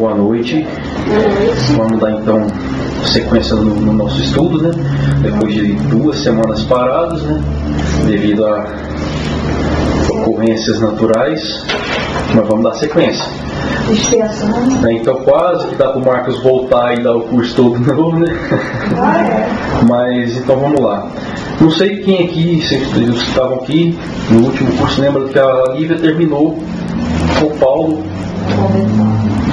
Boa noite. Vamos dar então sequência no nosso estudo, né? Depois de 2 semanas paradas, né? Devido a ocorrências naturais, mas vamos dar sequência. Então quase que dá para o Marcos voltar e dar o curso todo de novo, né? Mas então vamos lá. Não sei quem aqui, os que estavam aqui no último curso, lembra que a Lívia terminou com Paulo,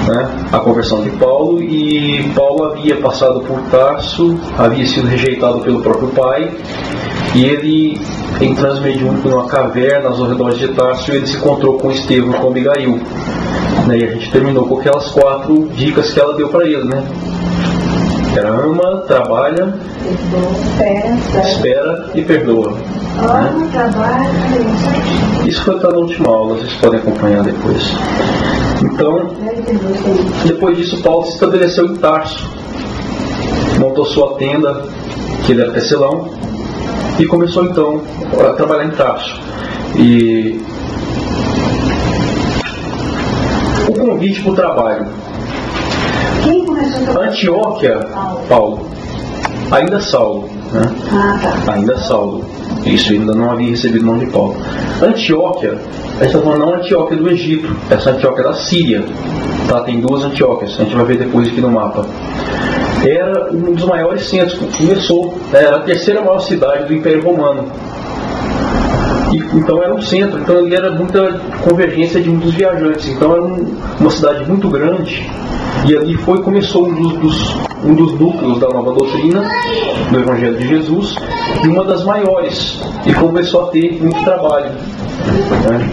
né? A conversão de Paulo, e Paulo havia passado por Tarso, havia sido rejeitado pelo próprio pai, e ele, em transmediúnico numa caverna aos arredores de Tarso, ele se encontrou com Estevão e com Abigail, né? E a gente terminou com aquelas 4 dicas que ela deu para ele, né? Era ama, trabalha, espera e perdoa. Né? Isso foi para a última aula, vocês podem acompanhar depois. Então, depois disso, Paulo se estabeleceu em Tarso, montou sua tenda, que ele era tecelão, e começou então a trabalhar em Tarso. E o convite para o trabalho. Antioquia, Paulo, ainda Saulo, né? Ainda Saulo. Isso ainda não havia recebido o nome de Paulo. Antioquia, a gente está falando não Antioquia do Egito, essa Antioquia da Síria. Tá? Tem 2 Antioquias, a gente vai ver depois aqui no mapa. Era um dos maiores centros, começou, era a 3ª maior cidade do Império Romano. Então era um centro, então ali era muita convergência de muitos viajantes. Então era uma cidade muito grande, e ali começou um dos núcleos da nova doutrina, do Evangelho de Jesus, e uma das maiores, e começou a ter muito trabalho, né?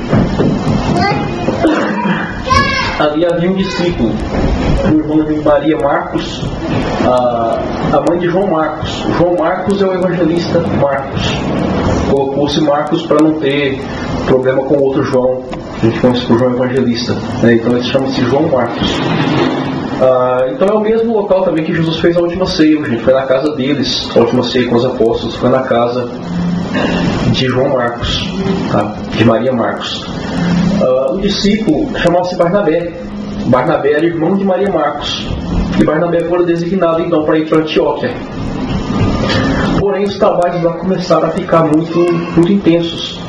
Ali havia um discípulo, o irmão de Maria Marcos, a mãe de João Marcos. João Marcos é o evangelista Marcos. Colocou-se Marcos para não ter problema com o outro João. A gente conhece por João Evangelista, né? Então ele chama-se João Marcos. Então é o mesmo local também que Jesus fez a última ceia. A gente foi na casa deles, a última ceia com os apóstolos, foi na casa de João Marcos, tá? De Maria Marcos. O discípulo chamava-se Barnabé. Barnabé era irmão de Maria Marcos, e Barnabé foi designado então para ir para Antioquia. Porém, os trabalhos lá começaram a ficar muito intensos.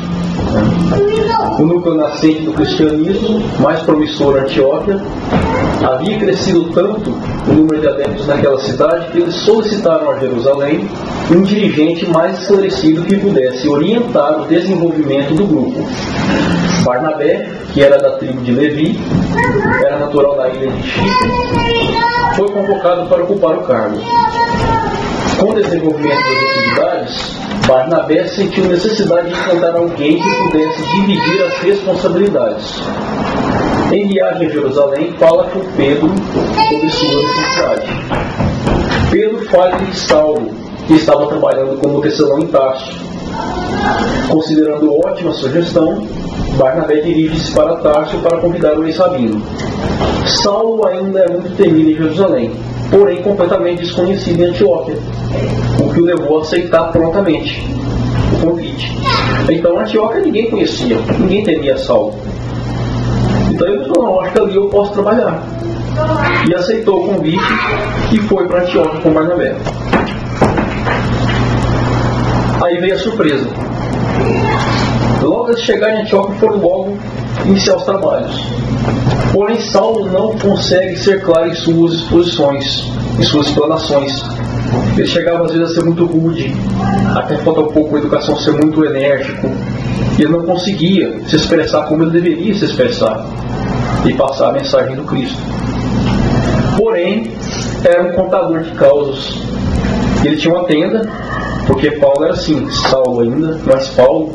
O núcleo nascente do cristianismo, mais promissor, Antioquia, havia crescido tanto o número de adeptos naquela cidade que eles solicitaram a Jerusalém um dirigente mais esclarecido que pudesse orientar o desenvolvimento do grupo. Barnabé, que era da tribo de Levi, era natural da ilha de Chipre, foi convocado para ocupar o cargo. Com o desenvolvimento das atividades, Barnabé sentiu necessidade de encontrar alguém que pudesse dividir as responsabilidades. Em viagem a Jerusalém, fala com Pedro sobre sua necessidade. Pedro fala de Saulo, que estava trabalhando como tecelão em Tarso. Considerando ótima sugestão, Barnabé dirige-se para Tarso para convidar o ex-rabino. Saulo ainda é muito temido em Jerusalém, porém completamente desconhecido em Antioquia, o que o levou a aceitar prontamente o convite. Então Antioquia ninguém conhecia, ninguém temia Saulo. Então ele falou, não, acho que ali eu posso trabalhar. E aceitou o convite e foi para Antioquia com Barnabé. Aí veio a surpresa. Logo a chegar em Antioquia foram logo iniciar os trabalhos. Porém, Saulo não consegue ser claro em suas exposições, em suas explanações. Ele chegava às vezes a ser muito rude, até falta um pouco a educação, ser muito enérgico. E ele não conseguia se expressar como ele deveria se expressar e passar a mensagem do Cristo. Porém, era um contador de causas. Ele tinha uma tenda, porque Paulo era assim, Saulo ainda, mas Paulo,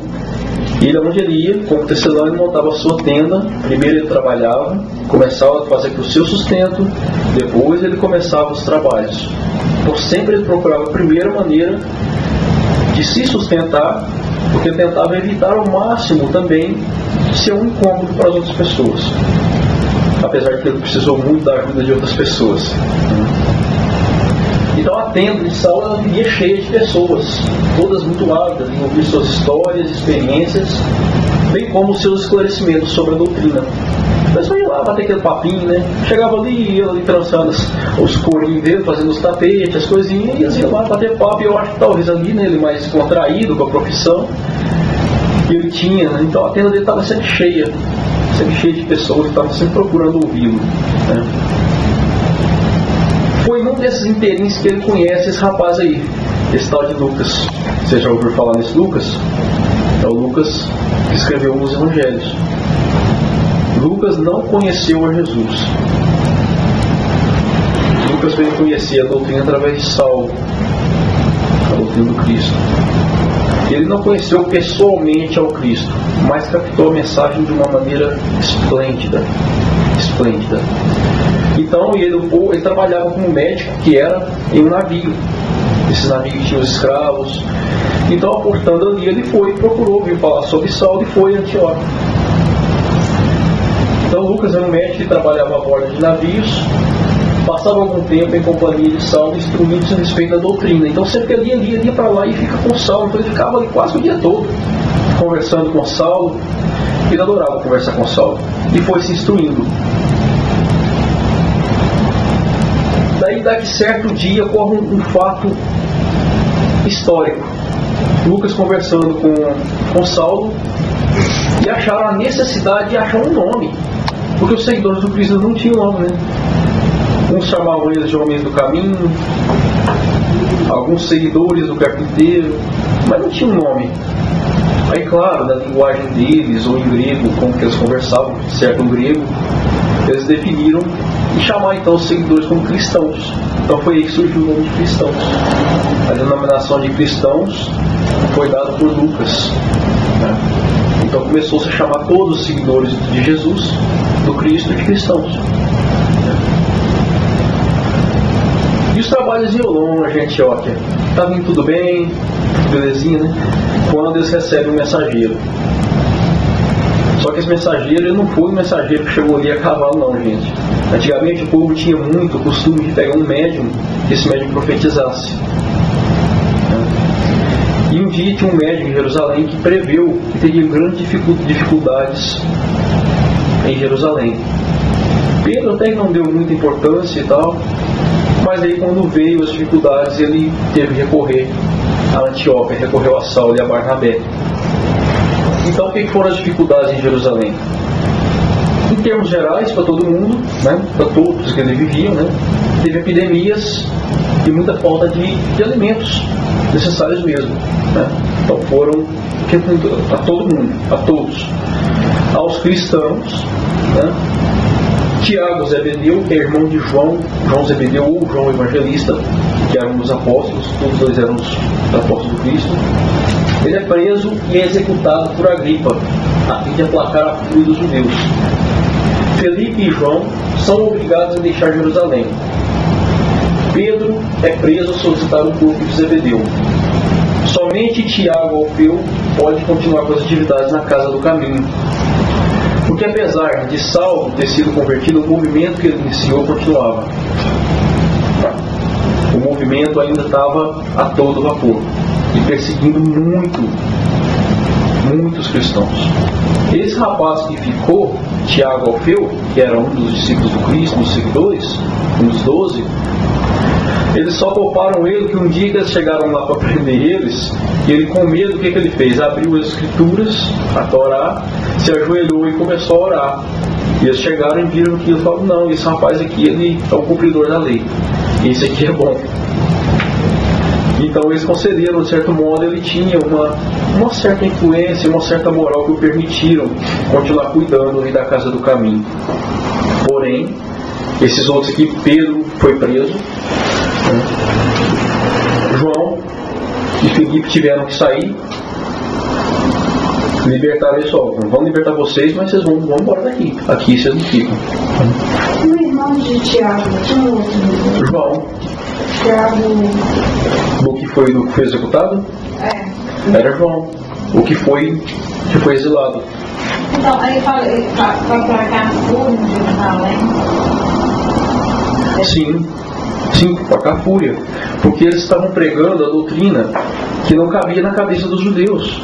ele onde ele ia, como tecelão, ele montava a sua tenda. Primeiro ele trabalhava, começava a fazer aqui o seu sustento, depois ele começava os trabalhos. Então sempre ele procurava a primeira maneira de se sustentar, porque ele tentava evitar ao máximo também ser um incômodo para as outras pessoas, apesar de que ele precisou muito da ajuda de outras pessoas. Então a tenda de Saulo ela vivia cheia de pessoas, todas muito ávidas em ouvir suas histórias, experiências, bem como seus esclarecimentos sobre a doutrina. Mas foi lá, chegava a bater aquele papinho, né? Chegava ali, ia ali trançando os corinhos dele, fazendo os tapetes, as coisinhas, e ia lá bater papo. E eu acho que talvez ali, né, ele mais contraído com a profissão, e ele tinha, né? Então a tenda dele estava sempre cheia de pessoas que estavam sempre procurando ouvi-lo, né? Foi num desses inteirinhos que ele conhece esse rapaz aí, esse tal de Lucas. Você já ouviu falar nesse Lucas? É o Lucas que escreveu os Evangelhos. Lucas não conheceu a Jesus. Lucas veio conhecer a doutrina através de Saulo, a doutrina do Cristo. Ele não conheceu pessoalmente ao Cristo, mas captou a mensagem de uma maneira esplêndida. Então ele trabalhava como médico, que era em um navio. Esses navios tinham os escravos. Então, aportando ali, ele foi, procurou, ouviu falar sobre Saulo e foi a Antioquia. Então, Lucas era um médico que trabalhava a bordo de navios, passava algum tempo em companhia de Saulo, instruindo-se a respeito da doutrina. Então, sempre que ele ia para lá e fica com Saulo. Então, ele ficava ali quase o dia todo, conversando com Saulo. Ele adorava conversar com Saulo. E foi se instruindo. Daí, daqui certo dia, ocorre um fato histórico. Lucas conversando com Saulo e acharam a necessidade de achar um nome, porque os seguidores do Cristo não tinham nome, né? Uns chamavam eles de homens do caminho, alguns seguidores do carpinteiro, mas não tinha um nome. Aí, claro, na linguagem deles, ou em grego, como que eles conversavam, certo, em grego, eles definiram e chamaram então os seguidores como cristãos. Então foi aí que surgiu o nome de cristãos. A denominação de cristãos foi dada por Lucas, né? Então começou-se a chamar todos os seguidores de Jesus, do Cristo, de cristãos. E os trabalhos iam longe em Antioquia. Está vindo tudo bem, belezinha, né? Quando eles recebem um mensageiro. Só que esse mensageiro, ele não foi um mensageiro que chegou ali a cavalo, não, gente. Antigamente o povo tinha muito o costume de pegar um médium, que esse médium profetizasse. E um dia tinha um médium em Jerusalém que preveu que teria grandes dificuldades em Jerusalém. Pedro até que não deu muita importância e tal, mas aí quando veio as dificuldades, ele teve que recorrer a Antioquia, recorreu a Saulo e a Barnabé. Então, o que foram as dificuldades em Jerusalém? Em termos gerais, para todo mundo, né? Para todos que ali viviam, né? Teve epidemias e muita falta de alimentos necessários mesmo, né? Então foram a todo mundo, a todos. Aos cristãos, né? Tiago Zebedeu, que é irmão de João Zebedeu ou João Evangelista, que eram os apóstolos, todos dois eram os apóstolos do Cristo. Ele é preso e é executado por Agripa, a fim de aplacar a fúria dos judeus. Felipe e João são obrigados a deixar Jerusalém. Pedro é preso a solicitar o corpo de Zebedeu. Somente Tiago, Alfeu, pode continuar com as atividades na casa do caminho. Porque apesar de Saulo ter sido convertido, o movimento que ele iniciou continuava. O movimento ainda estava a todo vapor e perseguindo muitos cristãos. Esse rapaz que ficou, Tiago Alfeu, que era um dos discípulos do Cristo, dos seguidores, um dos 12, eles só pouparam ele que um dia que eles chegaram lá para prender eles, e ele com medo, o que ele fez? Abriu as escrituras, a Torá, se ajoelhou e começou a orar. E eles chegaram e viram aquilo e falaram, não, esse rapaz aqui, ele é o cumpridor da lei. Esse aqui é bom. Então eles concederam, de certo modo, ele tinha uma certa influência, uma certa moral que o permitiram continuar cuidando ali da casa do caminho. Porém, esses outros aqui, Pedro foi preso, né? João e Felipe tiveram que sair, libertaram eles só. Vamos libertar vocês, mas vocês vão embora daqui. Aqui vocês não ficam. E o irmão de Tiago, tinha outro? João. Tiago. O que foi executado? É. Era João. O que foi exilado. Então, aí vai para cá em Jerusalém? Sim, para cá fúria. Porque eles estavam pregando a doutrina que não cabia na cabeça dos judeus.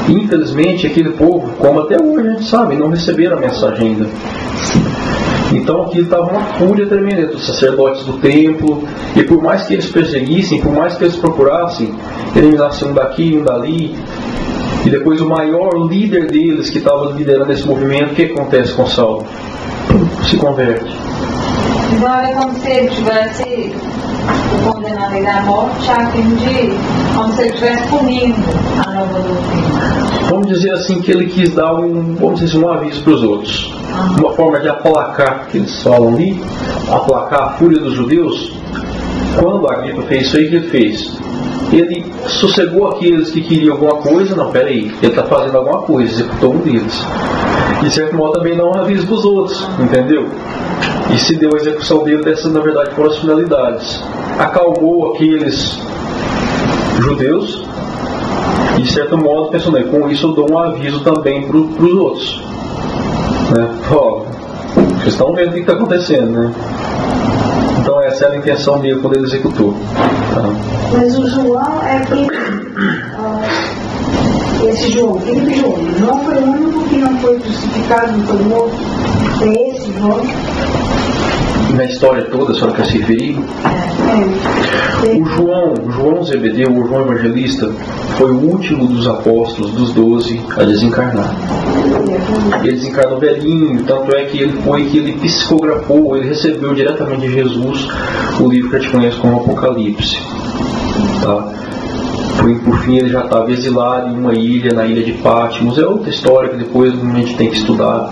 Infelizmente, aquele povo, como até hoje a gente sabe, não receberam a mensagem ainda. Então aquilo estava uma fúria tremenda entre os sacerdotes do templo, e por mais que eles perseguissem, por mais que eles procurassem, eliminassem um daqui, um dali, e depois o maior líder deles, que estava liderando esse movimento, o que acontece com Saulo? Se converte. Então é como se ele tivesse condenado ele à morte a fim de, como se ele estivesse punindo a nova doutrina. Vamos dizer assim que ele quis dar um aviso para os outros. Uma forma de aplacar, que eles falam ali, aplacar a fúria dos judeus. Quando Agripa fez isso aí, o que ele fez? Ele sossegou aqueles que queriam alguma coisa. Não, peraí, ele está fazendo alguma coisa, executou um deles. De certo modo também não avisa para os outros, entendeu? E se deu a execução dele, dessas na verdade foram as finalidades. Acalmou aqueles judeus e de certo modo pensou, né, com isso eu dou um aviso também para os outros, né? Ó, vocês estão vendo o que está acontecendo, né? Então essa era a intenção dele quando ele executou, tá? Mas o João é primo. Esse João, Filipe João, não foi o único que não foi crucificado, não foi morto. É esse João. Na história toda, a senhora quer se referir? O João Zebedeu, o João Evangelista, foi o último dos apóstolos, dos 12, a desencarnar. Ele desencarnou velhinho, tanto é que ele psicografou, ele recebeu diretamente de Jesus o livro que a gente conhece como Apocalipse. Tá? Por fim ele já estava exilado em uma ilha, na ilha de Patmos. É outra história que depois a gente tem que estudar,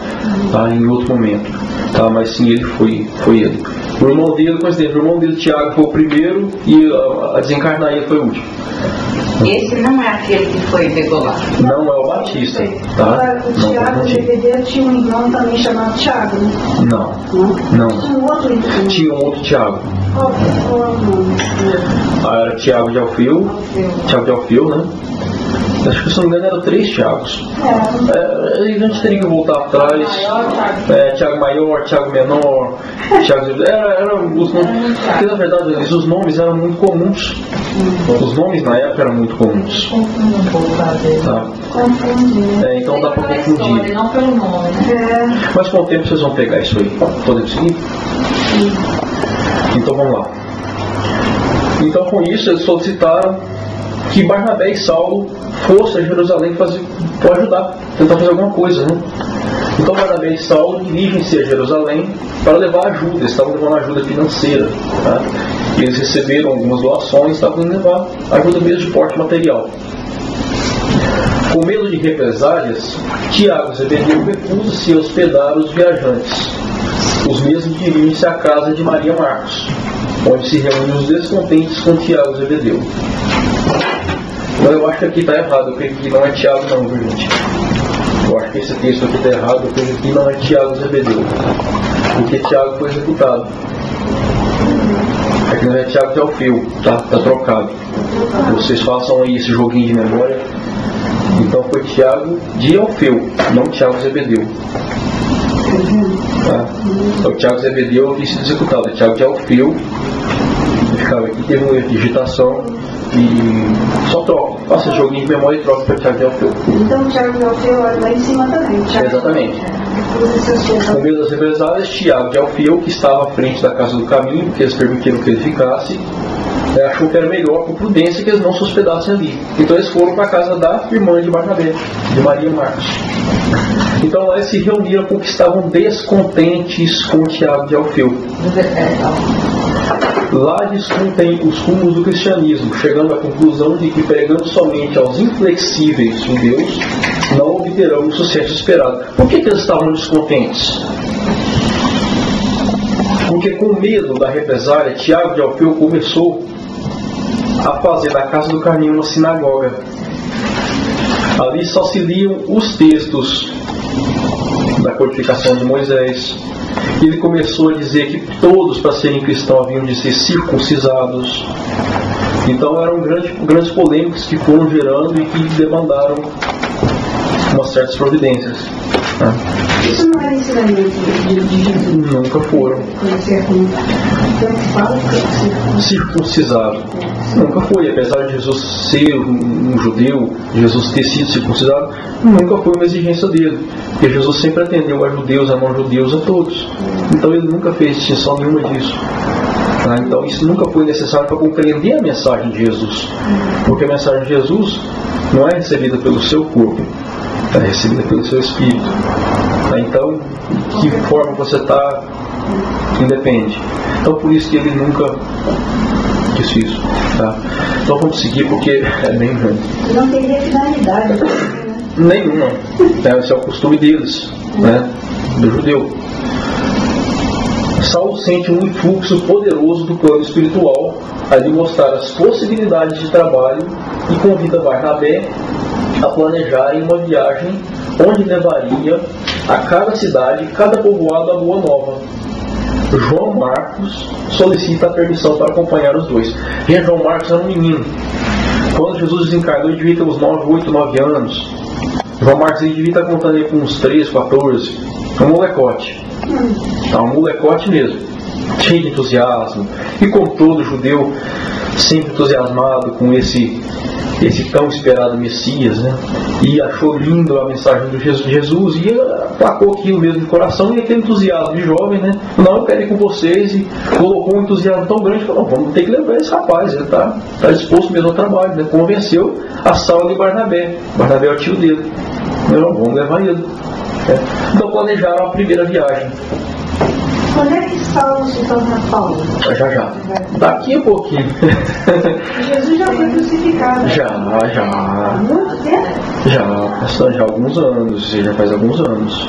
tá, em outro momento, tá? Mas sim, ele foi ele. O irmão dele, coincidente, o irmão dele, Tiago, foi o primeiro e a desencarnar ele foi o último. Esse não é aquele que foi degolado. Não é o Batista, tá? O Tiago Zebedeu tinha um irmão também chamado Tiago, né? Não. Tinha um outro irmão. Tinha um outro Tiago. Qual é o nome? Era Tiago de Alfeu. Tiago de Alfeu, né? Acho que, se não me engano, eram 3 Tiagos. A gente teria que voltar atrás. Tiago maior, Tiago menor, Tiago. Eram os nomes. Porque na verdade os nomes eram muito comuns. Os nomes na época eram muito comuns. Tá? Então dá para confundir. Não pelo nome, né? Mas com o tempo vocês vão pegar isso aí. Podemos seguir? Então vamos lá. Então com isso eles solicitaram que Barnabé e Saulo fossem a Jerusalém para ajudar, tentar fazer alguma coisa, né? Então Barnabé e Saulo dirigem-se a Jerusalém para levar ajuda. Eles estavam levando ajuda financeira, tá? Eles receberam algumas doações, estavam indo levar ajuda mesmo de porte material. Com medo de represálias, Tiago e Zebedeu recusam-se a hospedar os viajantes. Os mesmos dirigem-se à casa de Maria Marcos, onde se reúnem os descontentes com Tiago e Zebedeu. Então eu acho que aqui está errado, eu creio que não é Tiago não, viu, gente? Eu acho que esse texto aqui está errado, eu creio que não é Tiago e Zebedeu, porque Tiago foi executado. Aqui não é Tiago de Alfeu, tá trocado. Vocês façam aí esse joguinho de memória. Então foi Tiago de Alfeu, não Tiago Zebedeu. Tá? Então Tiago Zebedeu havia sido executado, Tiago de Alfeu ficava aqui, teve um erro de digitação e só troca. Faça esse joguinho de memória e troca para Tiago de Alfeu. Então o Tiago de Alfeu era lá em cima também. Exatamente. Com medo das represálias, Tiago de Alfeu, que estava à frente da casa do caminho, porque eles permitiram que ele ficasse, achou que era melhor, por prudência, que eles não se hospedassem ali. Então eles foram para a casa da irmã de Barnabé, de Maria Marcos. Então lá eles se reuniram porque estavam descontentes com Tiago de Alfeu. Lá discutem os rumos do cristianismo, chegando à conclusão de que, pregando somente aos inflexíveis judeus, não obterão o sucesso esperado. Por que eles estavam descontentes? Porque, com medo da represália, Tiago de Alfeu começou a fazer da casa do caminho uma sinagoga. Ali só se liam os textos da codificação de Moisés. Ele começou a dizer que todos, para serem cristãos, haviam de ser circuncisados. Então eram grandes polêmicas que foram gerando e que demandaram umas certas providências. Isso não era ensinamento de Jesus? Nunca foram. Então fala que circuncisado. Nunca foi, apesar de Jesus ser um judeu, Jesus ter sido circuncidado, nunca foi uma exigência dele, porque Jesus sempre atendeu a judeus, a não-judeus, a todos. Então ele nunca fez distinção nenhuma disso. Então isso nunca foi necessário para compreender a mensagem de Jesus, porque a mensagem de Jesus não é recebida pelo seu corpo, é recebida pelo seu espírito. Então, de que forma você está, independe. Então por isso que ele nunca quis isso. Então vamos seguir, porque é bem grande. Não teria finalidade, né? Nenhuma. Esse é o costume deles, né? Do judeu. Saulo sente um influxo poderoso do plano espiritual a lhe mostrar as possibilidades de trabalho e convida Barnabé a planejarem uma viagem onde levaria a cada cidade, cada povoado a boa nova. João Marcos solicita a permissão para acompanhar os dois. Gente, João Marcos era um menino. Quando Jesus desencarnou, ele devia ter uns 8, 9 anos. João Marcos ele devia estar contando aí com uns 13, 14. Um molecote. Um molecote mesmo. Cheio de entusiasmo. E como todo judeu, sempre entusiasmado com esse tão esperado Messias, né? E achou lindo a mensagem de Jesus e placou aquilo mesmo de coração, e aquele entusiasmo de jovem, né? Não, eu quero ir com vocês, e colocou um entusiasmo tão grande que falou, vamos ter que levar esse rapaz, ele está disposto mesmo ao trabalho, né? Convenceu a Saulo e Barnabé. Barnabé é o tio dele. Não, vamos levar ele. Então planejaram a primeira viagem. Quando é que Saulo se torna Paulo? Já. Daqui a pouquinho. Jesus já foi crucificado. Já. Há muito tempo? Já há alguns anos, já faz alguns anos.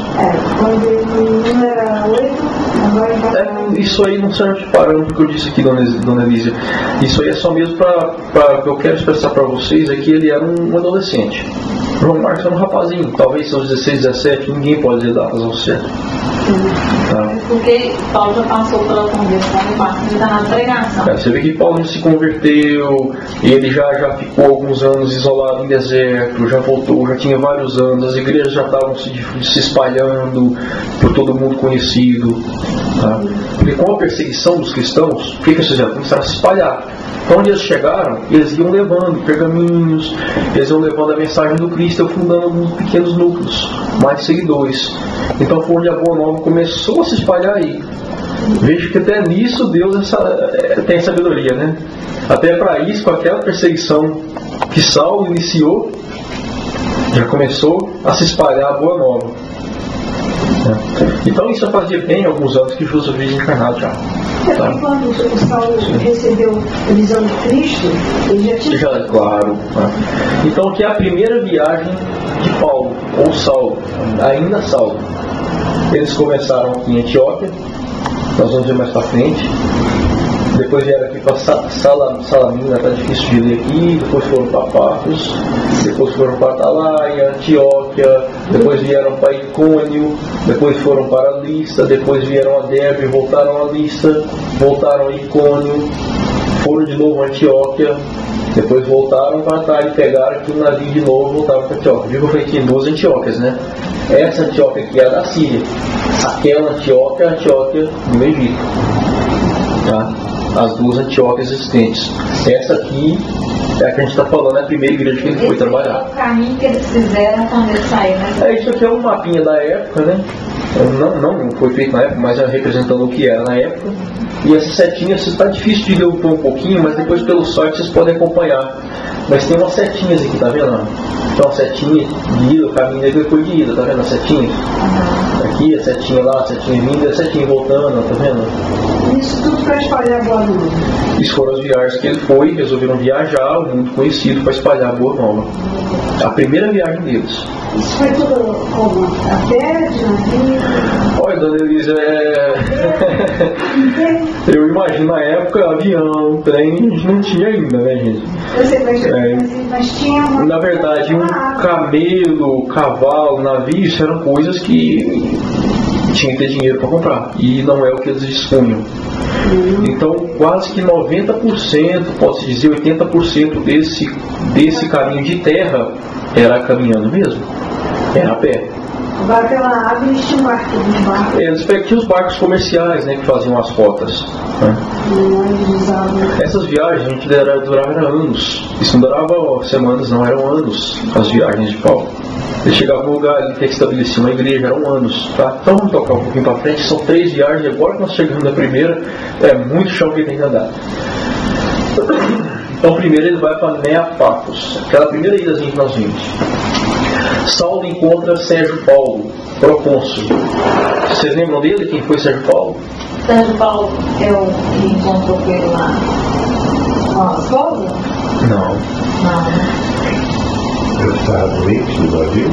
Quando ele não era 8, agora está... Isso aí não serve de parâmetro que eu disse aqui, dona Elísia. Isso aí é só mesmo para o que eu quero expressar para vocês, é que ele era um adolescente. João Marcos era um rapazinho, talvez seus 16, 17, ninguém pode dizer datas ao certo. Porque Paulo já passou pela conversão e Marcos ainda na pregação. Você vê que Paulo se converteu, ele já ficou alguns anos isolado em deserto, já voltou, já tinha vários anos, as igrejas já estavam se espalhando por todo mundo conhecido. Porque com a perseguição dos cristãos, o que eles fizeram? Começaram a se espalhar. Então, onde eles chegaram, eles iam levando pergaminhos, eles iam levando a mensagem do Cristo, fundando alguns pequenos núcleos, mais seguidores. Então, foi onde a Boa Nova começou a se espalhar aí. Veja que até nisso Deus tem sabedoria, né? Até para isso, com aquela perseguição que Saulo iniciou, já começou a se espalhar a Boa Nova. Então, isso já fazia bem alguns anos que Jesus havia encarnado já. Quando o Saulo recebeu a visão de Cristo, ele já tinha... Claro. Então, que é a primeira viagem de Paulo, ou Saulo, ainda Saulo. Eles começaram aqui em Antioquia, nós vamos ver mais para frente. Depois vieram aqui para Salamina, está difícil de ler aqui. Depois foram para Pafos, depois foram para Atalaia, Antioquia, depois vieram para Icônio, depois foram para Lista, depois vieram a Derbe, voltaram a Lista, voltaram a Icônio, foram de novo a Antioquia, depois voltaram para Atalaia e pegaram aqui um navio de novo, voltaram para Antioquia. Viu que eu falei aqui em 2 Antioquias, né? Essa Antioquia aqui é da Síria, aquela Antioquia é a Antioquia do Egito. As 2 Antioquias existentes. Essa aqui é a que a gente está falando, é a primeira igreja que ele foi trabalhar. É o caminho que eles fizeram quando eles saíram. Isso aqui é um mapinha da época, né? Não foi feito na época, mas é representando o que era na época. E essas setinhas, está difícil de ler um pouquinho, mas depois pelo site vocês podem acompanhar. Mas tem umas setinhas aqui, tá vendo? Então uma setinha de ida, o caminho dele foi de ida, tá vendo as setinhas? Aqui, a setinha lá, a setinha vindo, a setinha voltando, tá vendo? Isso tudo para espalhar a Boa Nova. Isso foram as viagens que ele foi, resolveram viajar, o mundo conhecido, para espalhar a Boa Nova. A primeira viagem deles. Isso foi tudo como? A pé, de navio? Olha, dona Elisa, eu imagino na época avião, trem, a gente não tinha ainda, né, gente? Eu sei, mas tinha uma... Na verdade, um camelo, cavalo, navio, isso eram coisas que tinha que ter dinheiro para comprar. E não é o que eles dispunham. Então, quase que 90%, pode-se dizer 80% desse caminho de terra era caminhando mesmo. Era a pé. Agora pela água eles tinham barco de barco. Eles tinham os barcos comerciais, né, que faziam as rotas. Né? Essas viagens a gente durava anos. Isso não durava semanas, não, eram anos as viagens de Paulo. Ele chegava no lugar, ele tinha que estabelecer uma igreja, eram anos. Tá? Então vamos tocar um pouquinho para frente, são 3 viagens, e agora que nós chegamos na primeira, é muito chão que ele tem que andar. Então primeiro ele vai para Neapafos, aquela primeira ilhazinha que nós vimos. Saulo encontra Sérgio Paulo, procônsul. Vocês lembram dele? Quem foi Sérgio Paulo? Sérgio Paulo é o que encontrou com ele lá. Ó, esposa? Não. Eu estava doente no Brasil?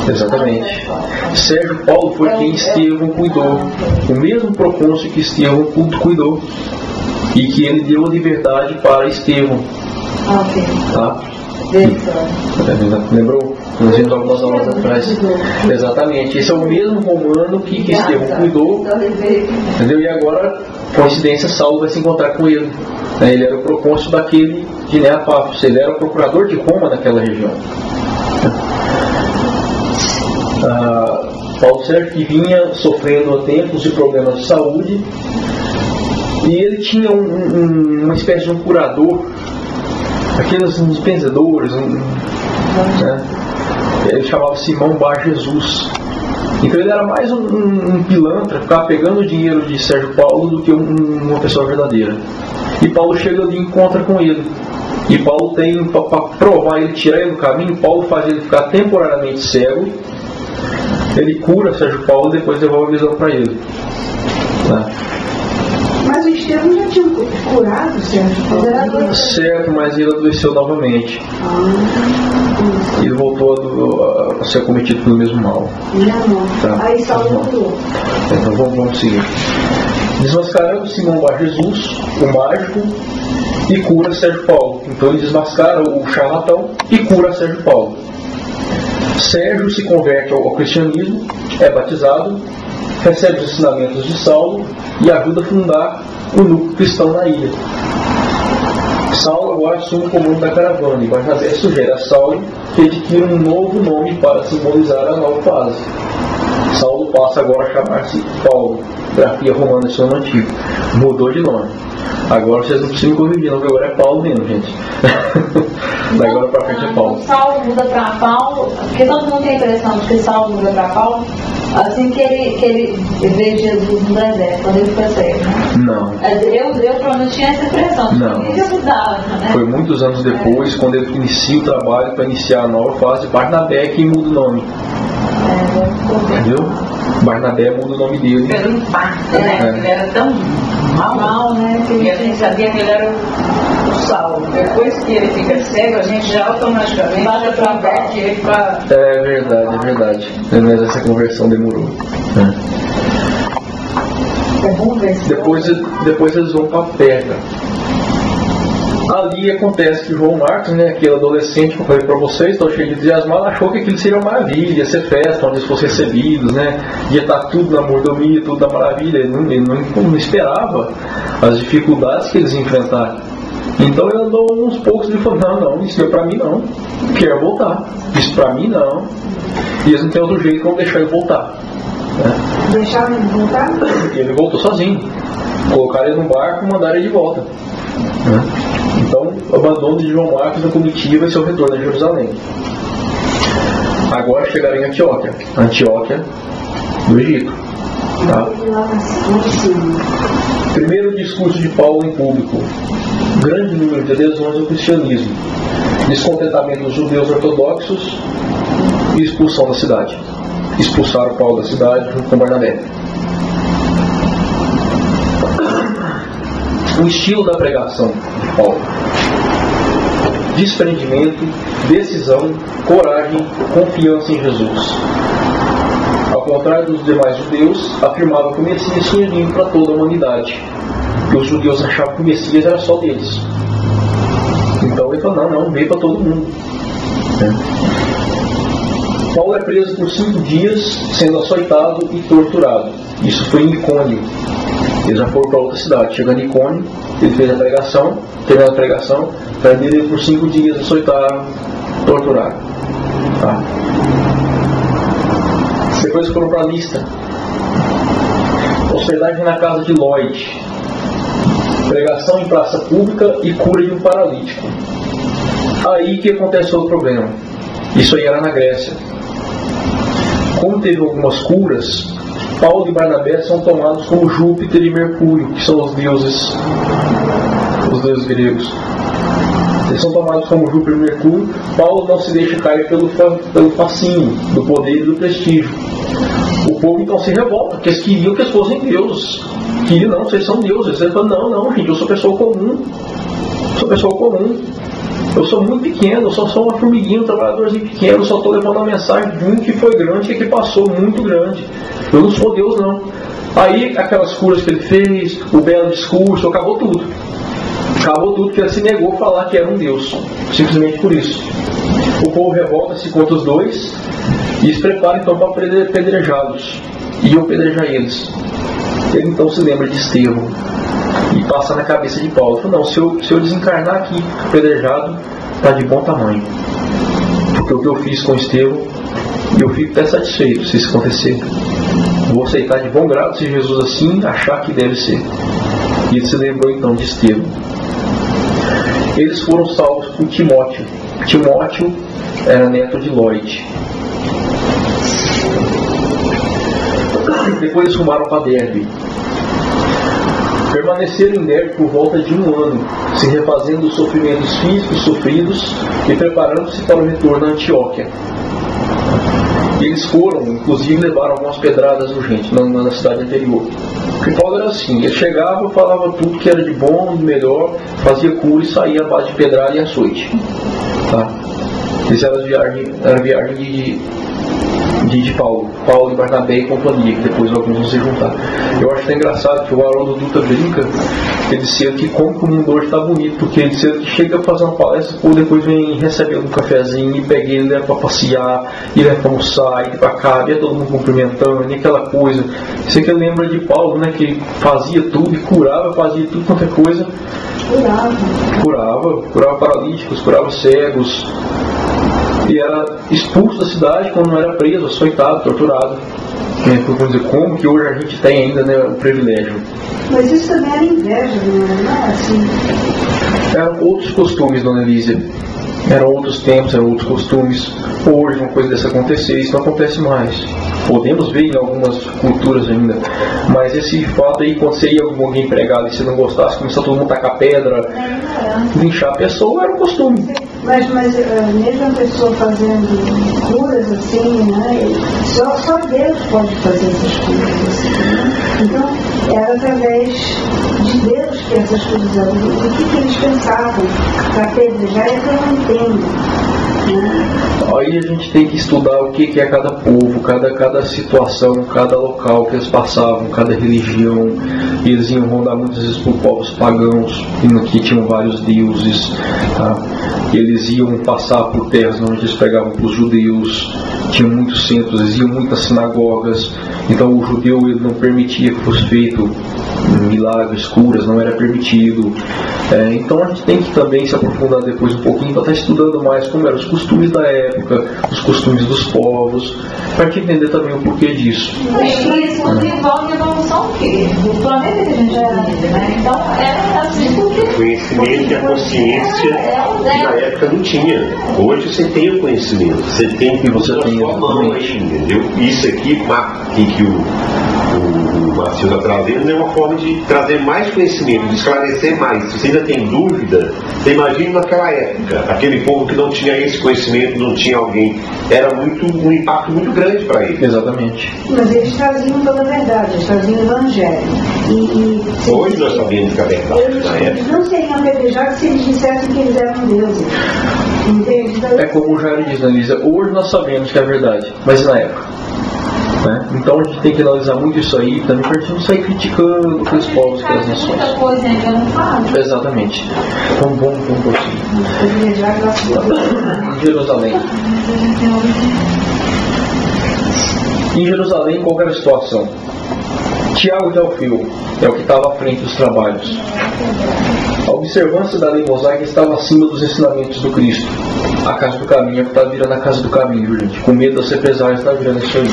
Exatamente. Sérgio Paulo foi quem Estevão cuidou. O mesmo procônsul que Estevão cuidou. E que ele deu a liberdade para Estevão. Ok. Tá? Beleza. Lembrou? Nós vimos algumas aulas atrás. Exatamente. Esse é o mesmo romano que Estevão cuidou. Entendeu? E agora, coincidência, Saulo vai se encontrar com ele. Ele era o procônsul daquele de Neapafos. Ele era o procurador de Roma naquela região. Paulo Sérgio que vinha sofrendo há tempos de problemas de saúde. E ele tinha uma espécie de um curador, aqueles benzedores, né? Ele chamava Simão Bar Jesus. Então ele era mais um pilantra, ficava pegando o dinheiro de Sérgio Paulo do que uma pessoa verdadeira. E Paulo chega ali e encontra com ele. E Paulo tem, para provar ele, tirar ele do caminho, Paulo faz ele ficar temporariamente cego. Ele cura Sérgio Paulo e depois devolve a visão para ele. Tá? Mas o Estevão já tinha curado o Sérgio Paulo. Certo, mas ele adoeceu novamente. E ele voltou a ser cometido pelo mesmo mal. Tá. Aí Saulo curou. Então vamos seguir. Desmascarando Simão Bar Jesus, o mágico, e cura Sérgio Paulo. Então ele desmascara o charlatão e cura Sérgio Paulo. Sérgio se converte ao cristianismo, é batizado, recebe os ensinamentos de Saulo e ajuda a fundar o núcleo cristão na ilha. Saulo agora assume o comando da caravana e Barnabé sugere a Saulo que adquira um novo nome para simbolizar a nova fase. Saulo passa agora a chamar-se Paulo, grafia romana de seu nome antigo. Mudou de nome. Agora vocês não precisam me corrigir, não, porque agora é Paulo mesmo, gente. Da agora pra frente é Paulo. Saulo muda para Paulo, porque todo mundo tem a impressão de que Saulo muda para Paulo assim que ele vê Jesus no deserto, quando ele fica cego. Não. Eu pelo menos tinha essa impressão. Não. Ele mudava, né? Foi muitos anos depois, quando ele inicia o trabalho para iniciar a nova fase, Barnabé que muda o nome. Entendeu? Barnabé muda o nome dele. Pelo impacto, né? Ele era tão mal, né? Que a gente sabia que ele era o Saulo. Depois que ele fica cego, a gente já automaticamente já converte ele para... É verdade. Mas essa conversão demorou. Depois eles vão para Perga. Ali acontece que João Marcos, né, aquele adolescente que eu falei para vocês, estão cheio de entusiasmado, achou que aquilo seria uma maravilha, ia ser festa, onde eles fossem recebidos, né, ia estar tudo na mordomia, tudo na maravilha. Ele não esperava as dificuldades que eles enfrentaram. Então ele andou uns poucos e falou: não, isso é para mim não, quero voltar, isso para mim não. E eles não tem outro jeito como deixar ele voltar. Né? Deixaram ele voltar? E ele voltou sozinho. Colocaram ele no barco e mandaram ele de volta. Né? Então, o abandono de João Marcos da comitiva e seu retorno a Jerusalém. Agora chegaram em Antioquia do Egito. Tá? Primeiro discurso de Paulo em público. Grande número de adesões ao cristianismo. Descontentamento dos judeus ortodoxos e expulsão da cidade. Expulsaram Paulo da cidade junto com Barnabé. O estilo da pregação de Paulo: desprendimento, decisão, coragem, confiança em Jesus. Ao contrário dos demais judeus, afirmava que o Messias tinha vindo para toda a humanidade. E os judeus achavam que o Messias era só deles. Então ele falou: não, veio para todo mundo. Paulo é preso por 5 dias, sendo açoitado e torturado. Isso foi em Icônio. Eles já foram para outra cidade. Chegando em Icônio, ele fez a pregação, terminou a pregação, prenderam ele por 5 dias, açoitaram, torturaram. Tá? Depois foram para Listra. Hospedagem na casa de Lloyd. Pregação em praça pública e cura de um paralítico. Aí que aconteceu o problema. Isso aí era na Grécia. Como teve algumas curas, Paulo e Barnabé são tomados como Júpiter e Mercúrio, que são os deuses gregos. Eles são tomados como Júpiter e Mercúrio. Paulo não se deixa cair pelo fascínio do poder e do prestígio. O povo então se revolta, porque eles queriam que eles fossem deuses. Queriam, não, vocês são deuses. Eles falam, não, gente, eu sou pessoa comum. Eu sou muito pequeno, eu só sou uma formiguinha, um trabalhadorzinho pequeno, eu só estou levando a mensagem de um que foi grande e que passou muito grande. Eu não sou Deus, não. Aí, aquelas curas que ele fez, o belo discurso, acabou tudo. Acabou tudo, porque ele se negou a falar que era um Deus. Simplesmente por isso. O povo revolta-se contra os dois e se prepara então para apedrejá-los. E apedrejar eles. Ele então se lembra de Estevão. E passa na cabeça de Paulo. Fala, não, se eu desencarnar aqui apedrejado, está de bom tamanho. Porque o que eu fiz com Estevão, eu fico até satisfeito se isso acontecer. Vou aceitar de bom grado se Jesus assim achar que deve ser. E ele se lembrou então de Estevão. Eles foram salvos por Timóteo. Timóteo era neto de Lloyd. Depois eles rumaram para Derbe. Permaneceram em Derbe por volta de 1 ano, se refazendo dos sofrimentos físicos sofridos e preparando-se para o retorno a Antioquia. E eles foram, inclusive levaram algumas pedradas urgentes na cidade anterior. Porque Paulo era assim, ele chegava, falava tudo que era de bom, de melhor, fazia cura e saía à base de pedrada e açoite. Tá? Essa era a viagem de Paulo e Barnabé e companhia, que depois alguns vão se juntar. Eu acho até engraçado que o Haroldo Dutra brinca, ele dizia que como que o mundo hoje está bonito, porque ele dizia que chega a fazer uma palestra, ou depois vem receber um cafezinho, e pega ele, leva para passear, e leva para almoçar, e para cá, e é todo mundo cumprimentando, e aquela coisa. Isso que lembra de Paulo, né, que fazia tudo e curava, fazia tudo quanto é coisa. Curava paralíticos, curava cegos. E era expulso da cidade quando não era preso, açoitado, torturado. Vamos dizer, como que hoje a gente tem ainda, né, o privilégio. Mas isso também era inveja, não é assim? Eram outros costumes, dona Elísia. Eram outros tempos, eram outros costumes. Hoje uma coisa dessa acontecer, isso não acontece mais. Podemos ver em algumas culturas ainda. Mas esse fato aí, quando você ia alguém pregado e você não gostasse, começou todo mundo a tacar pedra, linchar a pessoa, era um costume. Mas mesmo a pessoa fazendo curas assim, né? Só Deus pode fazer essas curas assim, né? Então, era através de Deus que essas coisas eram. O que eles pensavam para apedrejar é que eu não entendo. Aí a gente tem que estudar o que é cada povo, cada situação, cada local que eles passavam, cada religião. E eles iam rondar muitas vezes por povos pagãos, que tinham vários deuses. Tá? Eles iam passar por terras onde eles pegavam para os judeus. Tinham muitos centros, eles iam muitas sinagogas. Então o judeu ele não permitia que fosse feito milagres, curas, não era permitido. Então a gente tem que também se aprofundar depois um pouquinho para estar estudando mais como eram os costumes da época, os costumes dos povos, para te entender também o porquê disso. Isso envolve a evolução do planeta que a gente vive, né? Então era assim porque... O conhecimento e a consciência que na época não tinha. Hoje você tem o conhecimento, você tem que você tem sua mão aí, entendeu? Isso aqui que o Marcinho está trazendo é uma forma de trazer mais conhecimento, de esclarecer mais. Se você ainda tem dúvida, você imagina naquela época, aquele povo que não tinha esse conhecimento, não tinha alguém, era um impacto muito grande para eles. Exatamente. Mas eles traziam toda a verdade, eles traziam o evangelho. Hoje nós sabemos que a verdade na época. Eles não seriam apedrejados se eles dissessem que eles eram deuses. Entende? Então, é como o Jair diz, Analisa, hoje nós sabemos que é verdade, mas na época. Né? Então a gente tem que analisar muito isso aí também para a gente não sair criticando aqueles povos, aquelas nações. Muita coisa ainda não fala. Exatamente. Vamos prosseguir. Jerusalém. Em Jerusalém, qual era a situação? Tiago de Alfeu é o que estava à frente dos trabalhos. A observância da lei mosaica estava acima dos ensinamentos do Cristo. A casa do caminho é que está virando a casa do caminho, gente. Com medo das represálias está virando isso aí.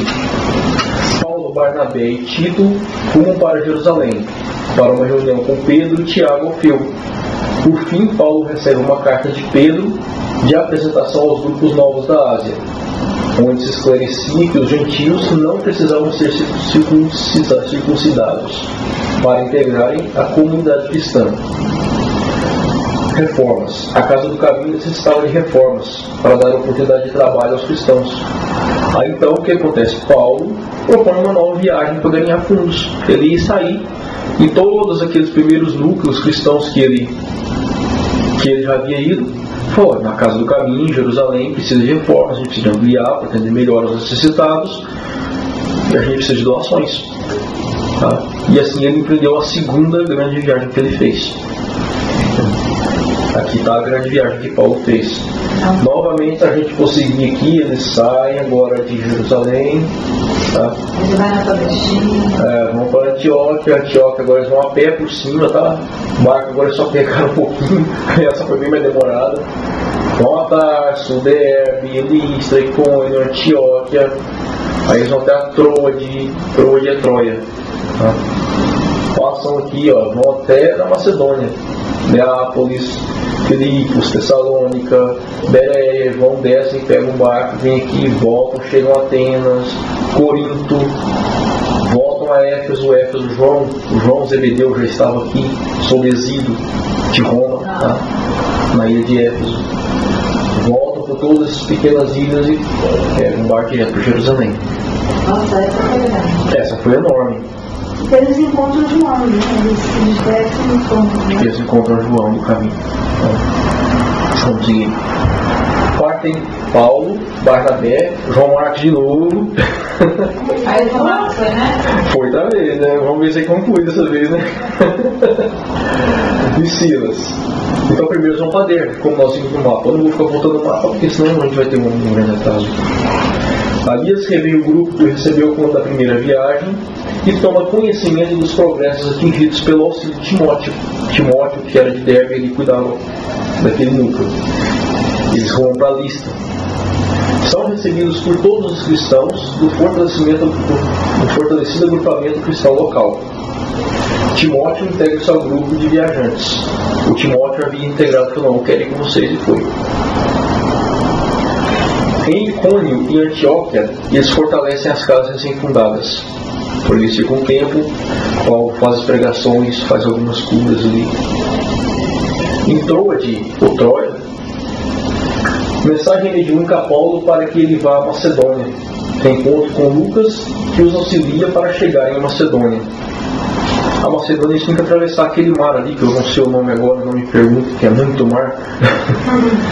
Paulo, Barnabé e Tito rumam para Jerusalém, para uma reunião com Pedro, Tiago e Alfeu. Por fim, Paulo recebe uma carta de Pedro de apresentação aos grupos novos da Ásia, onde se esclarecia que os gentios não precisavam ser circuncidados para integrarem a comunidade cristã. Reformas. A Casa do Caminho necessitava de reformas para dar oportunidade de trabalho aos cristãos. Aí então o que acontece? Paulo propõe uma nova viagem para ganhar fundos. Ele ia sair e todos aqueles primeiros núcleos cristãos que ele já havia ido, falou, na Casa do Caminho, em Jerusalém, precisa de reformas, a gente precisa ampliar para atender melhor os necessitados e a gente precisa de doações. Tá? E assim ele empreendeu a segunda grande viagem que ele fez. Aqui está a grande viagem que Paulo fez. Novamente, a gente conseguir aqui, eles saem agora de Jerusalém. Tá? Ele vai na Palestina. Vão para Antioquia. Agora eles vão a pé por cima, tá? O barco agora é só pegar um pouquinho. Essa foi bem mais demorada. Vão a Tarso, Derbe, Listra, Icônio, Antioquia. Aí eles vão até a Troade é Troia. Tá? Passam aqui, ó, vão até na Macedônia. Neápolis, Filipos, Tessalônica, Bereia, vão, descem, pegam um barco, vêm aqui, voltam, chegam a Atenas, Corinto, voltam a Éfeso, João Zebedeu já estava aqui, sob exílio de Roma, tá? Na ilha de Éfeso. Voltam por todas as pequenas ilhas e pegam um barco direto para Jerusalém. Nossa, essa foi grande. Essa foi enorme. Eles encontram João, né? Eles descem e encontram. Né? Eles encontram João no caminho. Vamos seguir. Partem Paulo, Barnabé, João Marcos de novo. Aí o João Marcos foi, né? Foi da vez, né? Vamos ver se conclui dessa vez, né? E Silas. Então primeiro eles vão para Derbe, como nós vimos no mapa. Eu não vou ficar voltando o mapa, porque senão a gente vai ter um grande atraso. Ali eles revêem o grupo que recebeu o conto da primeira viagem e toma conhecimento dos progressos atingidos pelo auxílio de Timóteo. Timóteo, que era de Derbe, ele cuidava daquele núcleo. Eles vão para a Listra. São recebidos por todos os cristãos do fortalecido agrupamento cristão local. Timóteo integra-se ao grupo de viajantes. O Timóteo havia integrado, falou, não, quero ir com vocês, e foi. Em Icônio e Antioquia, eles fortalecem as casas recém-fundadas. Por eles ficam um tempo, Paulo faz as pregações, faz algumas curas ali. Em Troade, ou Troia, mensagem mediúnica a Paulo para que ele vá à Macedônia. Tem encontro com Lucas, que os auxilia para chegar em Macedônia. A Macedônia eles têm que atravessar aquele mar ali, que eu não sei o nome agora, não me pergunto, que é muito mar.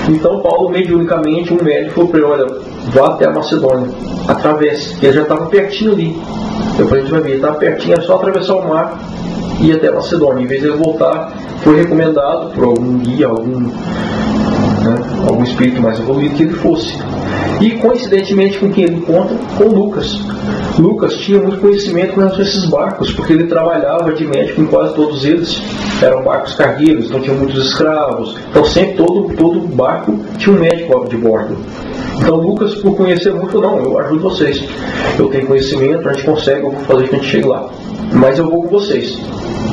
Então Paulo, mediunicamente, um médico falou para ele, olha, vá até a Macedônia, atravesse, porque ele já estava pertinho ali. Depois a gente vai ver, ele estava pertinho, é só atravessar o mar e ir até a Macedônia. Em vez de ele voltar, foi recomendado por algum guia, algum espírito mais evoluído que ele fosse. E coincidentemente com quem ele encontra? Com Lucas. Lucas tinha muito conhecimento com relação a esses barcos, porque ele trabalhava de médico em quase todos eles. Eram barcos cargueiros, então tinha muitos escravos. Então sempre todo barco tinha um médico de bordo. Então Lucas, por conhecer muito, falou, não, eu ajudo vocês. Eu tenho conhecimento, a gente consegue, eu vou fazer que a gente chegue lá. Mas eu vou com vocês.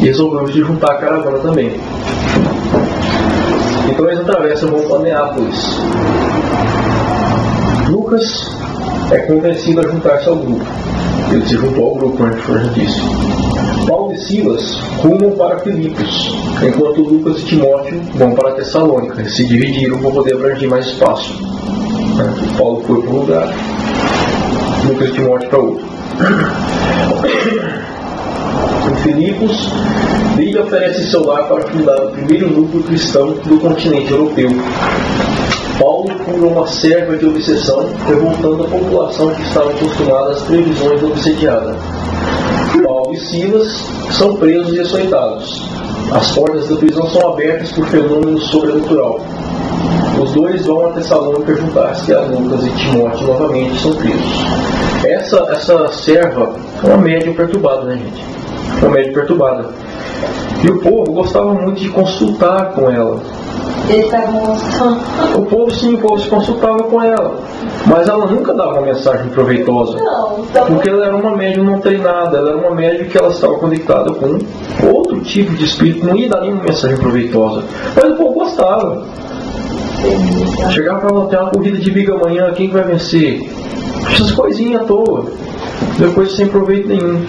E resolvemos de juntar a caravana também. Então eles atravessam, vão para Neápolis. Lucas é convencido a juntar-se ao grupo. Ele se juntou ao grupo, como a gente já disse. Paulo e Silas rumam para Filipos, enquanto Lucas e Timóteo vão para Tessalônica. Eles se dividiram para poder abranger mais espaço. Paulo foi para um lugar, Lucas e Timóteo para outro. Em Filipos, Lídia oferece seu lar para fundar o primeiro núcleo cristão do continente europeu. Paulo cura uma serva de obsessão, revoltando a população que estava acostumada às previsões da obsediada. Paulo e Silas são presos e açoitados. As portas da prisão são abertas por fenômeno sobrenatural. Os dois vão a Tessalônica juntar-se a Lucas e Timóteo novamente são presos. Essa serva é uma médium perturbada, né, gente? Uma médium perturbada. E o povo gostava muito de consultar com ela. Eles estavam mostrando. O povo sim, o povo se consultava com ela. Mas ela nunca dava uma mensagem proveitosa. Porque ela era uma médium não treinada, ela era uma médium que ela estava conectada com outro tipo de espírito, não ia dar nenhuma mensagem proveitosa. Mas o povo gostava. Chegava para ela, ter uma corrida de biga amanhã, quem vai vencer? Essas coisinhas à toa. Depois sem proveito nenhum.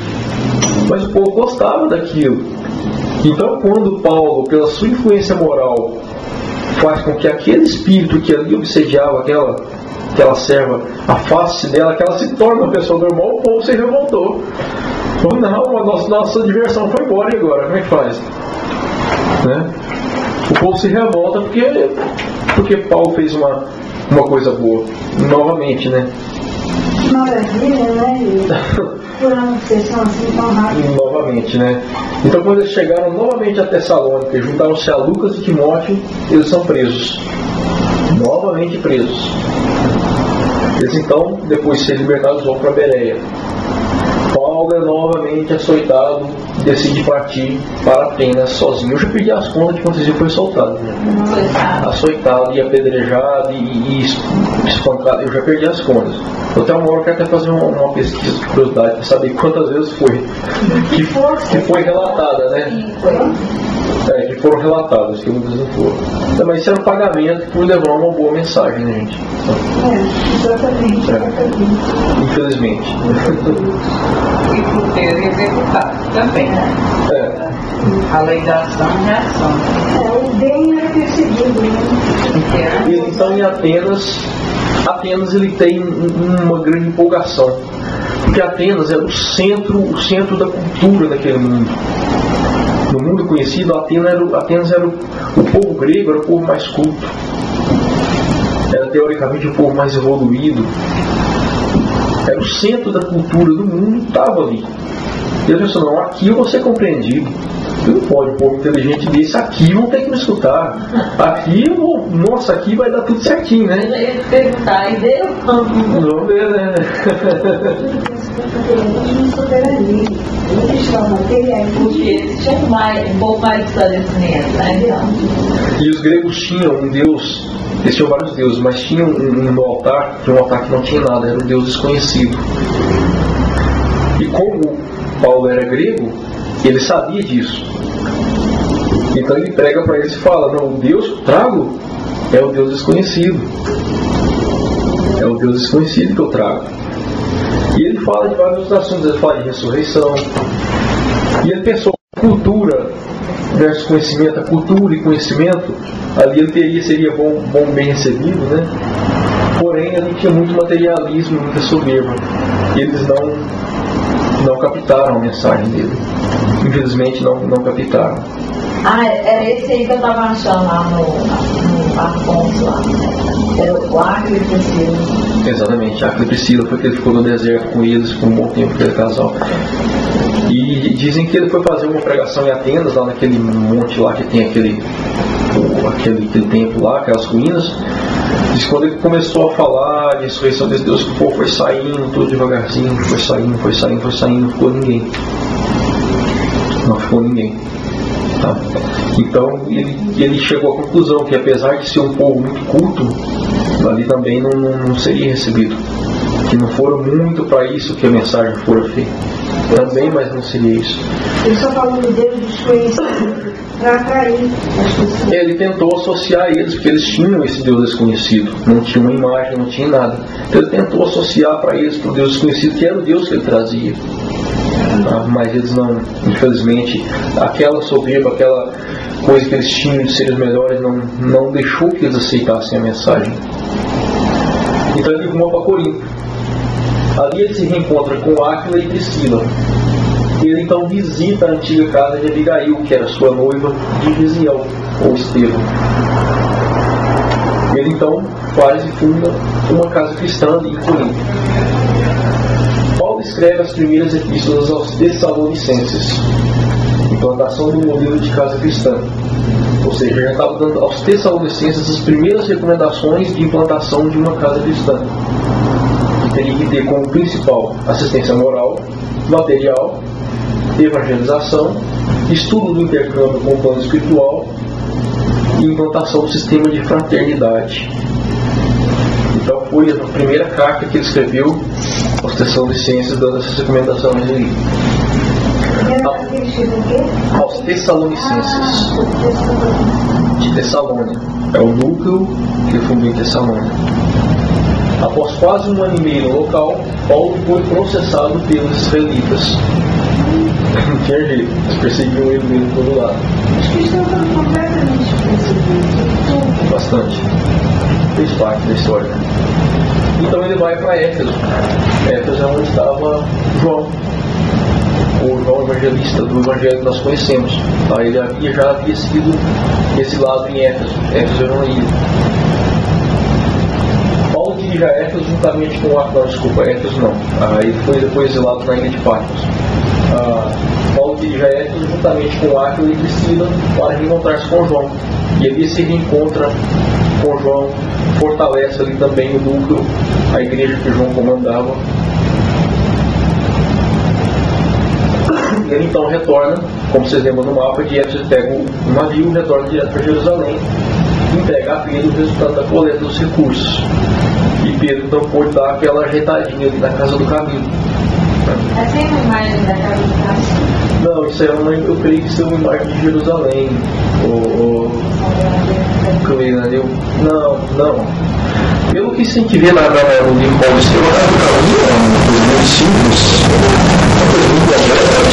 Mas o povo gostava daquilo. Então quando Paulo, pela sua influência moral, faz com que aquele espírito que ali obsediava aquela serva, afaste dela, que ela se torne uma pessoa normal, o povo se revoltou. Não, nossa diversão foi embora e agora? Como é que faz? Né? O povo se revolta porque Paulo fez uma coisa boa. Novamente, né? Maravilha, né? Por uma sessão assim tão rápida. Novamente, né? Então quando eles chegaram novamente a Tessalônica, juntaram-se a Lucas e Timóteo, eles são presos. Novamente presos. Eles então, depois de ser libertados, vão para Bereia. Paulo é novamente açoitado e decide partir para Atenas sozinho. Eu já perdi as contas de quantos dias foi soltado. Né? Açoitado e apedrejado e espancado. Eu já perdi as contas. Até uma hora eu quero até fazer uma pesquisa de curiosidade para saber quantas vezes foi. Que foi relatada, né? Que foram relatadas, que muitas não foram. Mas isso era um pagamento por levar uma boa mensagem, né, gente? Exatamente. Infelizmente. E por ter executado também, né? A lei da ação e reação. O bem é perseguido, né? E então em Atenas ele tem uma grande empolgação. Porque Atenas era o centro da cultura daquele mundo. No mundo conhecido, Atenas era o povo grego, era o povo mais culto. Era teoricamente o povo mais evoluído. Era o centro da cultura do mundo, estava ali. E ele pensou, não, aqui eu vou ser compreendido. Não pode, um povo inteligente desse, aqui não tem que me escutar. Aqui eu vou, nossa, aqui vai dar tudo certinho, né? Eu ia perguntar, e deu? Vamos ver, né? Porque eles tinham um pouco mais de esclarecimento, né? E os gregos tinham um deus, eles tinham vários deuses, mas tinham um altar que não tinha nada, era um deus desconhecido. E como Paulo era grego, ele sabia disso. Então ele prega para eles e fala, não, o Deus que eu trago é o Deus desconhecido. É o Deus desconhecido que eu trago. E ele fala de vários assuntos, ele fala de ressurreição. E ele pensou cultura versus conhecimento, a cultura e conhecimento, ali ele seria bom, bem recebido, né? Porém, ali tinha muito materialismo, muita soberba. E eles não captaram a mensagem dele. Infelizmente não captaram. Era esse aí que eu estava achando lá no Afonso lá. Era o Acre e Priscila. Exatamente, Acre e Priscila foi que ele ficou no deserto com eles por um bom tempo, aquele casal. E dizem que ele foi fazer uma pregação em Atenas, lá naquele monte lá que tem aquele templo lá, aquelas ruínas. Diz que quando ele começou a falar de ressurreição de Deus, que o povo foi saindo tudo devagarzinho, foi saindo, não ficou ninguém. Não ficou ninguém. Tá? Então ele chegou à conclusão que apesar de ser um povo muito culto, ali também não seria recebido. Que não foram muito para isso que a mensagem fora feita. Também, mas não seria isso. Ele só falou do Deus desconhecido para atrair as pessoas. Ele tentou associar eles, porque eles tinham esse Deus desconhecido. Não tinha uma imagem, não tinha nada. Então ele tentou associar para eles para o Deus desconhecido, que era o Deus que ele trazia. Mas eles não, infelizmente, aquela soberba, aquela coisa que eles tinham de seres melhores não deixou que eles aceitassem a mensagem. Então ele rumou para Corinto. Ali ele se reencontra com Áquila e Priscila. Ele então visita a antiga casa de Abigail, que era sua noiva de Gisiel, ou Estevão. Ele então faz e funda uma casa cristã em Corinto. Paulo escreve as primeiras epístolas aos Tessalonicenses, implantação do modelo de casa cristã. Ou seja, já estava dando aos Tessalonicenses as primeiras recomendações de implantação de uma casa cristã. Que teria que ter como principal assistência moral, material, evangelização, estudo do intercâmbio com o plano espiritual e implantação do sistema de fraternidade. Então foi a primeira carta que ele escreveu aos Tessalonicenses, dando essas recomendações aí. Aos Tessalonicenses de Tessalônia. É o núcleo que fundou em Tessalônia. Após quase um ano e meio no local, Paulo foi processado pelos israelitas. Não tinha jeito, eles perseguiam ele mesmo por todo lado. Acho que estão completamente percebidos. Bastante. Fez parte da história. Então ele vai para Éfeso. Éfeso é onde estava João, o João Evangelista, do Evangelho que nós conhecemos. Tá? Ele já havia seguido esse lado em Éfeso. Éfeso era uma ilha. Paulo dirige a Éfeso juntamente com Éfeso não. Ele foi depois exilado na ilha de Patmos. Paulo dirige a Éfeso juntamente com Áquila e Priscila para reencontrar-se com João. E ali se reencontra com João, fortalece ali também o núcleo, a igreja que João comandava. Ele então retorna, como vocês lembram no mapa, de Éfeso pega o navio, retorna direto para Jerusalém, entrega a Pedro o resultado da coleta dos recursos. E Pedro então pôde dar aquela ajeitadinha ali na casa do Camilo. Tem uma imagem da casa do Camilo? Não, isso eu creio que isso é uma imagem de Jerusalém. Não. Pelo que a gente vê no livro Paulo Estevam, a casa do Camilo é uma coisa muito simples, uma coisa muito completa.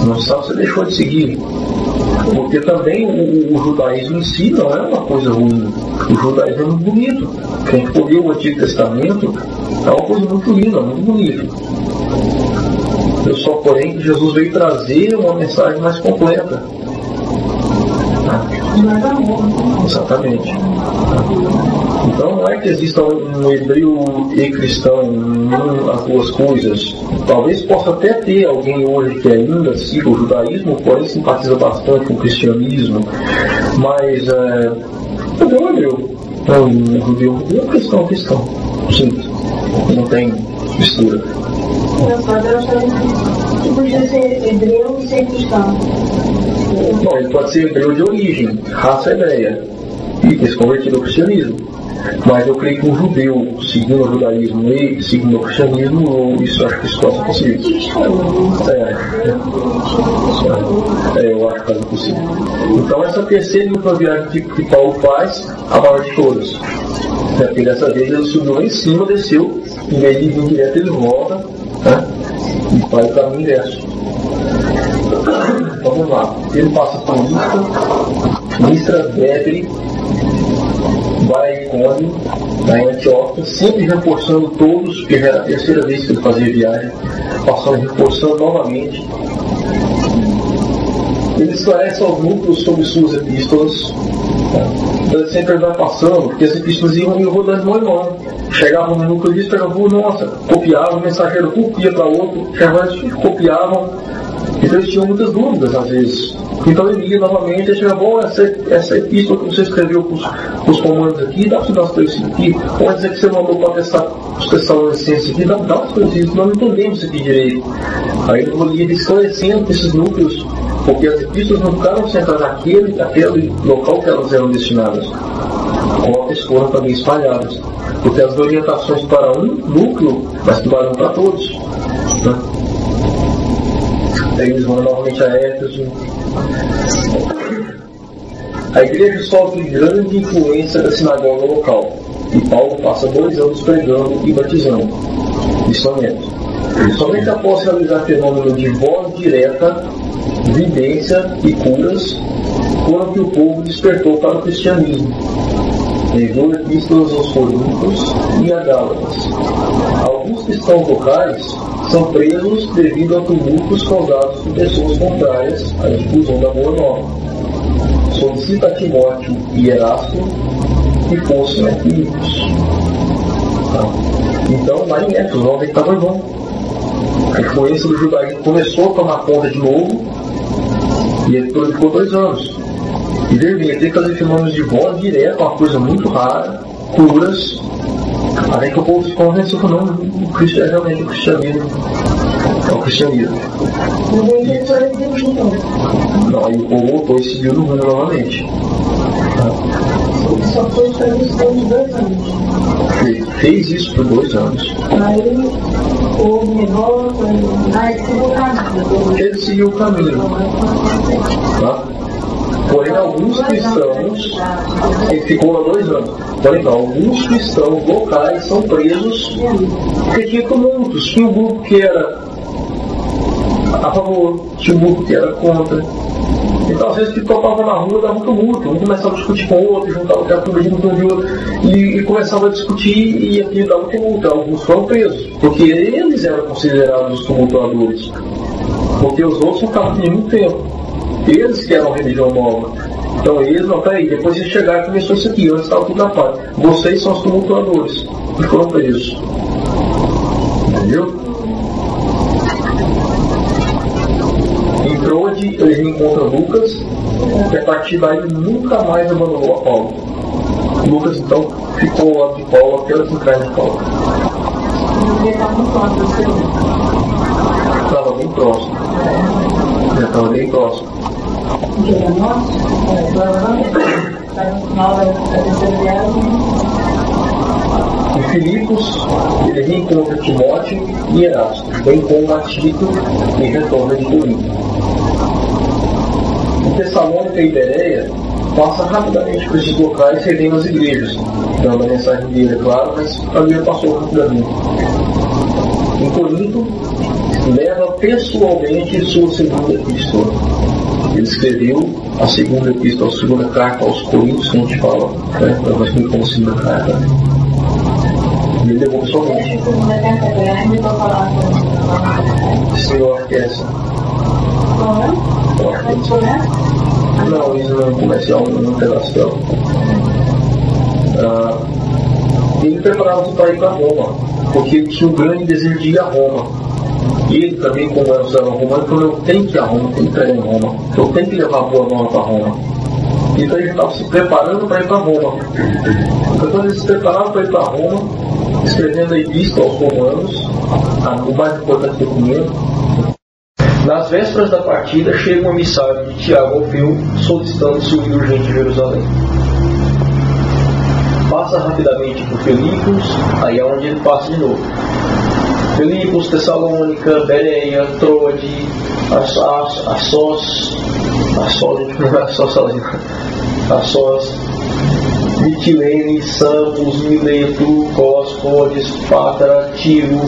não sabe se deixou de seguir. Porque também o judaísmo em si não é uma coisa ruim. O judaísmo é muito bonito. Quem for ler o Antigo Testamento é uma coisa muito linda, muito bonita. Só porém que Jesus veio trazer uma mensagem mais completa. Exatamente. Então não é que exista um hebreu e cristão, as duas coisas. Talvez possa até ter alguém hoje que ainda siga o judaísmo, porém simpatiza bastante com o cristianismo, mas não é um hebreu. Um judeu é cristão. Simples. Não tem mistura. Que podia ser hebreu e ser cristão. Bom, ele pode ser hebreu de origem, raça hebreia, e ter se convertido ao cristianismo. Mas eu creio que um judeu, seguindo o judaísmo e seguindo o cristianismo, isso acho que isso possa ser possível. Eu acho que é possível. Então essa terceira e última viagem que Paulo faz, a maior de todas. Porque dessa vez ele subiu lá em cima, desceu, em vez de vir direto ele volta, né? E faz o caminho inverso. Então vamos lá. Ele passa por Listra, Derbe, vai a Icônio, vai em Antioquia, sempre reforçando todos, porque já era a terceira vez que ele fazia viagem, passando reforçando novamente. Ele esclarece aos núcleos sobre suas epístolas. Ele sempre vai passando, porque as epístolas iam rodando de mão em mão. Chegavam no núcleo disso, pegavam, nossa, copiavam, o mensageiro copia para outro, copiavam. Então eles tinham muitas dúvidas às vezes. Então ele ia novamente e chegava, bom, essa epístola que você escreveu para os comandos aqui, dá para dar os três aqui, pode dizer que você mandou para testar os Tessalonicenses aqui, dá os três, nós não entendemos isso aqui direito. Aí ele ia esclarecendo esses núcleos, porque as epístolas não ficaram centradas naquele local que elas eram destinadas, como elas foram também espalhadas, porque as orientações para um núcleo, mas que valem para todos, né? Aí eles vão novamente a Éfeso. A igreja sofre grande influência da sinagoga local, e Paulo passa 2 anos pregando e batizando. Somente após realizar fenômeno de voz direta, vidência e curas, foram que o povo despertou para o cristianismo. Enviou epístolas aos Coríntios e a Gálatas. Alguns cristãos locais são presos devido a tumultos causados por pessoas contrárias à difusão da boa nova. Solicita a Timóteo e Erasto que fossem a Filipos. Então, lá em Éfeso, onde estava João, a influência do judaísmo começou a tomar conta de novo, e ele ficou 2 anos. E devia ter que fazer fenômenos de voz direta, uma coisa muito rara, curas, até que o povo se convenceu que não, é realmente o cristianismo. É o cristianismo. Não, aí o povo voltou e seguiu no mundo novamente. Só foi fazer isso por 2 anos. Fez isso por 2 anos. Aí houve revolta, ele seguiu o caminho. Tá? Porém, alguns cristãos, ele ficou lá 2 anos. Porém, alguns cristãos locais são presos porque tinha tumultos. Tinha um grupo que era a favor, tinha um grupo que era contra. Então, às vezes, que topava na rua, dava um tumulto. Um começava a discutir com o outro, juntava aquela turma de um e começava a discutir e aquilo dava um tumulto. Alguns foram presos, porque eles eram considerados os tumultuadores. Porque os outros ficavam por muito tempo. Eles que eram a religião nova. Então eles, não, peraí, depois de chegar começou isso aqui, antes estava tudo na paz. Vocês são os tumultuadores. E foram presos. Entendeu? Em Trode, eles encontram Lucas, que a partir daí nunca mais abandonou a Paulo. Lucas então ficou lá de Paulo até os entradas de Paulo. Estava bem próximo. Já estava bem próximo. Em Filipos, ele reencontra Timóteo e Erasto, bem como a Tito e retorna de Corinto. Em Tessalônica e Bereia, passa rapidamente por esses locais servindo as igrejas, dando a mensagem dele, é claro, mas a Bíblia passou rapidamente. Em Corinto, leva pessoalmente sua segunda epístola. Ele escreveu a segunda epístola, a segunda carta aos Coríntios, como a gente fala, né? Eu escrevi como segunda carta. Ele levou pessoalmente. A segunda carta grande, eu vou falar com Sim, eu acho que é essa. Eu acho que é essa. Não, isso não é comercial, não é pedaço dela. Ele preparava-se para ir para Roma, porque ele tinha um grande desejo de ir a Roma. E ele também, como era um cidadão romano, falou: eu tenho que ir a Roma, tenho que ir em Roma, eu tenho que levar a boa nova para Roma. Então ele estava se preparando para ir para Roma. Então quando ele se preparava para ir para Roma, escrevendo a epístola aos romanos, o mais importante documento, nas vésperas da partida chega um emissário de Tiago ao Feu solicitando subir urgente em Jerusalém. Passa rapidamente por Filipos, aí é onde ele passa de novo. Filipos, Tessalônica, Bereia, Troade, Assos, Mitilene, Samos, Mileto, Cos, Rhodes, Pátara, Tiro,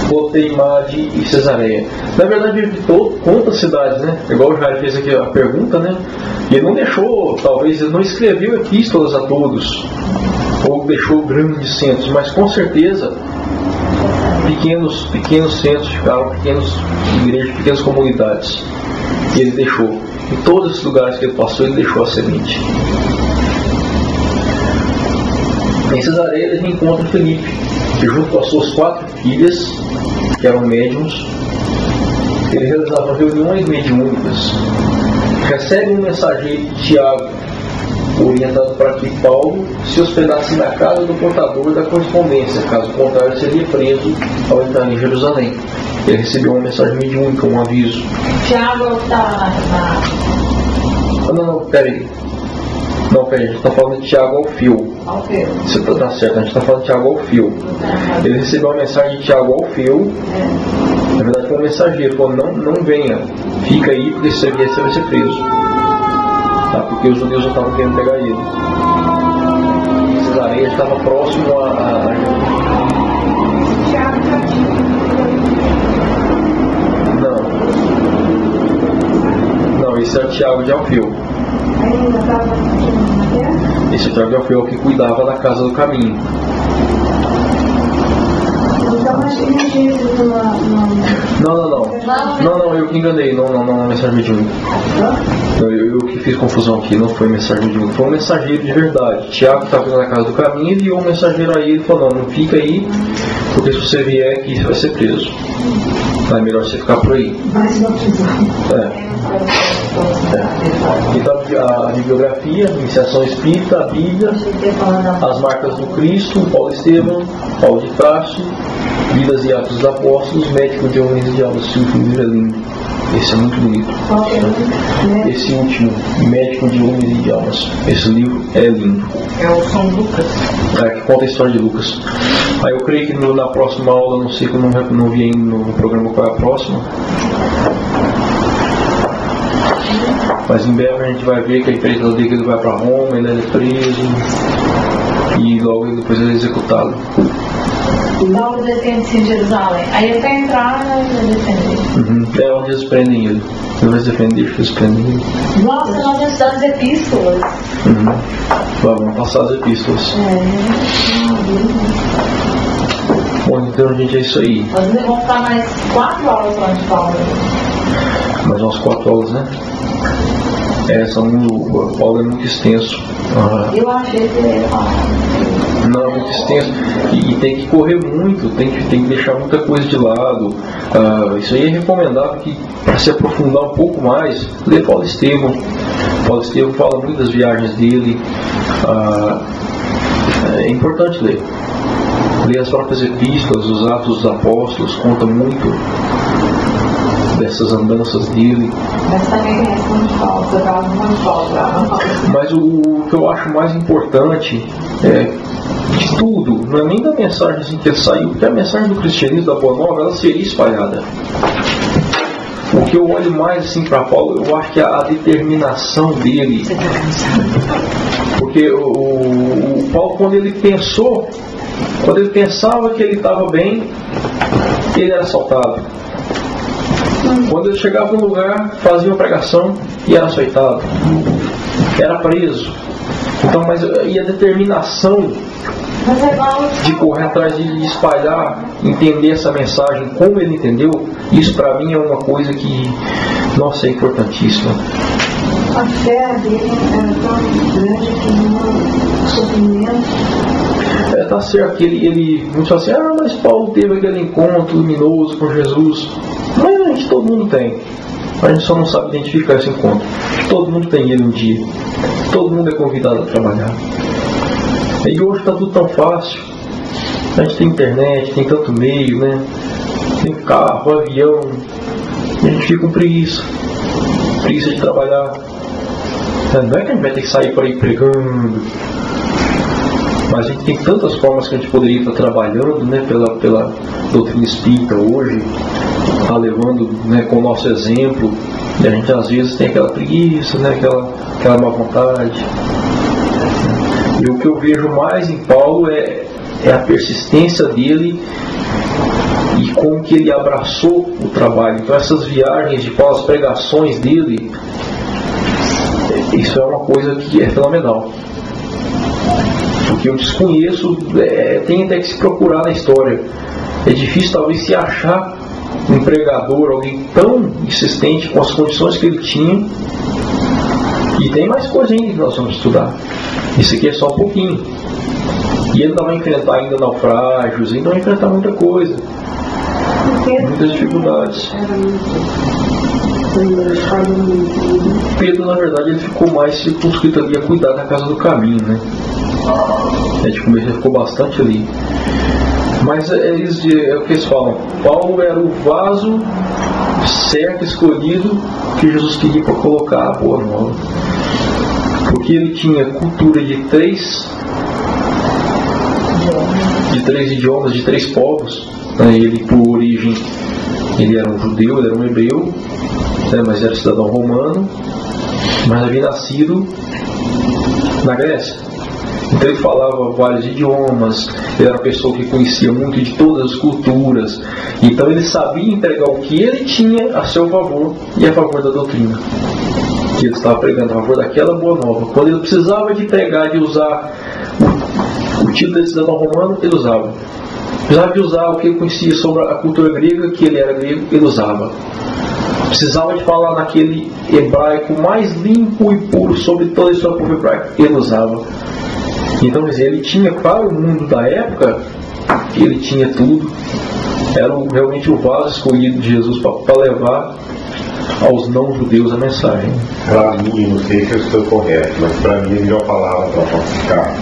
Poteimade e Cesareia. Na verdade, ele visitou quantas cidades, né? Igual o Jair fez aqui a pergunta, né? E ele não deixou, talvez ele não escreveu epístolas a todos, ou deixou grandes centros, mas com certeza pequenos centros ficaram, pequenas igrejas, pequenas comunidades. E ele deixou. Em todos os lugares que ele passou, ele deixou a semente. Em Cesareia ele encontra Felipe, que junto com as suas 4 filhas, que eram médiuns, ele realizava reuniões mediúnicas. Recebe um mensageiro de Tiago, orientado para que Paulo se hospedasse na casa do portador da correspondência, caso contrário seria preso ao entrar em Jerusalém. Ele recebeu uma mensagem mediúnica, um aviso. Tiago é o que está na... Não, peraí. A gente está falando de Tiago ao Feu. Você está certo, a gente está falando de Tiago ao Feu. Ele recebeu uma mensagem de Tiago ao Feu. Na verdade foi um mensageiro, falou: não venha, fica aí, porque se você vier você vai ser preso. Tá? Porque os judeus já estavam querendo pegar ele. Cesareia estava próximo a Não, esse é o Tiago de Alfeu. Esse Tiago de Alfeu que cuidava da casa do caminho. Não, eu que enganei. Não é mensagem mediúnica. Eu que fiz confusão aqui, não foi mensagem mediúnica, foi um mensageiro de verdade. Tiago estava na casa do caminho e enviou um mensageiro a ele e falou: não fica aí, porque se você vier aqui você vai ser preso. É melhor você ficar por aí. Então a bibliografia, a iniciação espírita, a Bíblia, as marcas do Cristo, Paulo Estevão, Paulo de Tarso, Vidas e Atos dos Apóstolos, Médico de Homens e Diabos, esse livro é lindo. Esse é muito bonito. Esse último, Médico de Homens e Diabos, esse livro é lindo. É o São Lucas. Que conta a história de Lucas. Aí eu creio que na próxima aula, não sei que eu não vi ainda no programa qual é a próxima, mas em breve a gente vai ver que a empresa dele, que ele vai para Roma, ele é preso e logo depois ele é executado. Paulo defende-se em Jerusalém. Aí até entrar, ele defende. É onde eles prendem ele. Eles defendem, eles prendem ele. Nossa, nós vamos estudar as epístolas. Vamos passar as epístolas. Bom, então, gente, é isso aí. Nós vamos ficar mais 4 aulas lá de Paulo. Mais umas 4 aulas, né? O Paulo é muito extenso. Eu achei que ele ia falar. Não, é muito extenso. E tem que correr muito, tem que deixar muita coisa de lado. Isso aí é recomendável que, para se aprofundar um pouco mais, ler Paulo Estevão. Paulo Estevão fala muito das viagens dele. É importante ler. Ler as próprias epístolas, os Atos dos Apóstolos, conta muito dessas andanças dele. Mas também é muito falso, Mas o que eu acho mais importante de tudo, não é nem da mensagem assim que ele saiu, porque a mensagem do cristianismo, da Boa Nova, ela seria espalhada. O que eu olho mais assim para Paulo, eu acho que é a determinação dele. Porque o Paulo, quando ele pensava que ele estava bem, ele era assaltado. Quando ele chegava no lugar, fazia uma pregação e era açoitado, era preso. Então, mas e a determinação de correr atrás de espalhar, entender essa mensagem como ele entendeu, isso para mim é uma coisa que, nossa, é importantíssima. A fé dele era tão grande que no sofrimento. Tá certo que ele muitos falam assim, mas Paulo teve aquele encontro luminoso com Jesus. Mas todo mundo tem. A gente só não sabe identificar esse encontro. Todo mundo tem ele um dia. Todo mundo é convidado a trabalhar. E hoje está tudo tão fácil. A gente tem internet, tem tanto meio, né? Tem carro, avião. E a gente fica com preguiça. Preguiça de trabalhar. Não é que a gente vai ter que sair para ir pregando. Mas a gente tem tantas formas que a gente poderia estar trabalhando, né, pela doutrina espírita hoje, tá levando, né, com o nosso exemplo, e a gente às vezes tem aquela preguiça, né, aquela má vontade. E o que eu vejo mais em Paulo é a persistência dele e como que ele abraçou o trabalho. Então essas viagens de Paulo, as pregações dele, isso é uma coisa que é fenomenal. Porque eu desconheço, tem até que se procurar na história. É difícil talvez se achar um pregador, alguém tão insistente com as condições que ele tinha. E tem mais coisa ainda que nós vamos estudar. Isso aqui é só um pouquinho. E ele ainda vai enfrentar ainda naufrágios, ainda vai enfrentar muita coisa. Muitas dificuldades. Pedro, na verdade, ele ficou mais circunscrito ali a cuidar da casa do caminho, né? De começo ele ficou bastante ali. Mas é o que eles falam. Paulo era o vaso certo, escolhido, que Jesus queria para colocar a boa nova. Porque ele tinha cultura de três idiomas, de três povos. Ele, por origem, ele era um judeu, ele era um hebreu, mas era cidadão romano, mas havia nascido na Grécia. Então ele falava vários idiomas, ele era uma pessoa que conhecia muito de todas as culturas. Então ele sabia entregar o que ele tinha a seu favor e a favor da doutrina que ele estava pregando, a favor daquela boa nova. Quando ele precisava de pregar, de usar o título de cidadão romano, ele usava. Precisava de usar o que ele conhecia sobre a cultura grega, que ele era grego, ele usava. Precisava de falar naquele hebraico mais limpo e puro sobre toda a história do povo hebraico, ele usava. Então, ele tinha para o mundo da época, ele tinha tudo. Era realmente o vaso escolhido de Jesus para levar aos não-judeus a mensagem. Para mim, não sei se eu estou correto, mas para mim a melhor palavra para ficar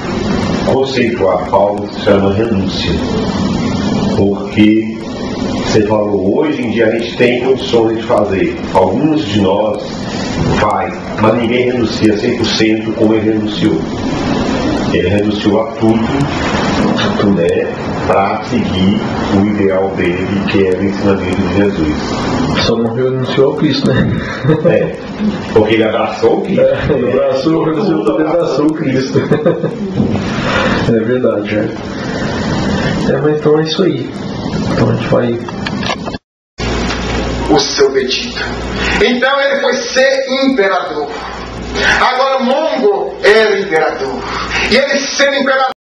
conceituar Paulo se chama renúncia. Porque você falou, hoje em dia a gente tem condições de fazer. Alguns de nós faz, mas ninguém renuncia 100% como ele renunciou. Ele renunciou a tudo, né, para seguir o ideal dele, que era o ensinamento de Jesus. Só não renunciou ao Cristo, né? Porque ele abraçou o Cristo. Ele abraçou o Cristo. É verdade, mas então é isso aí. Então a gente vai... O seu Vegeta. Então ele foi ser imperador. Agora Mongo era imperador. E ele sendo imperador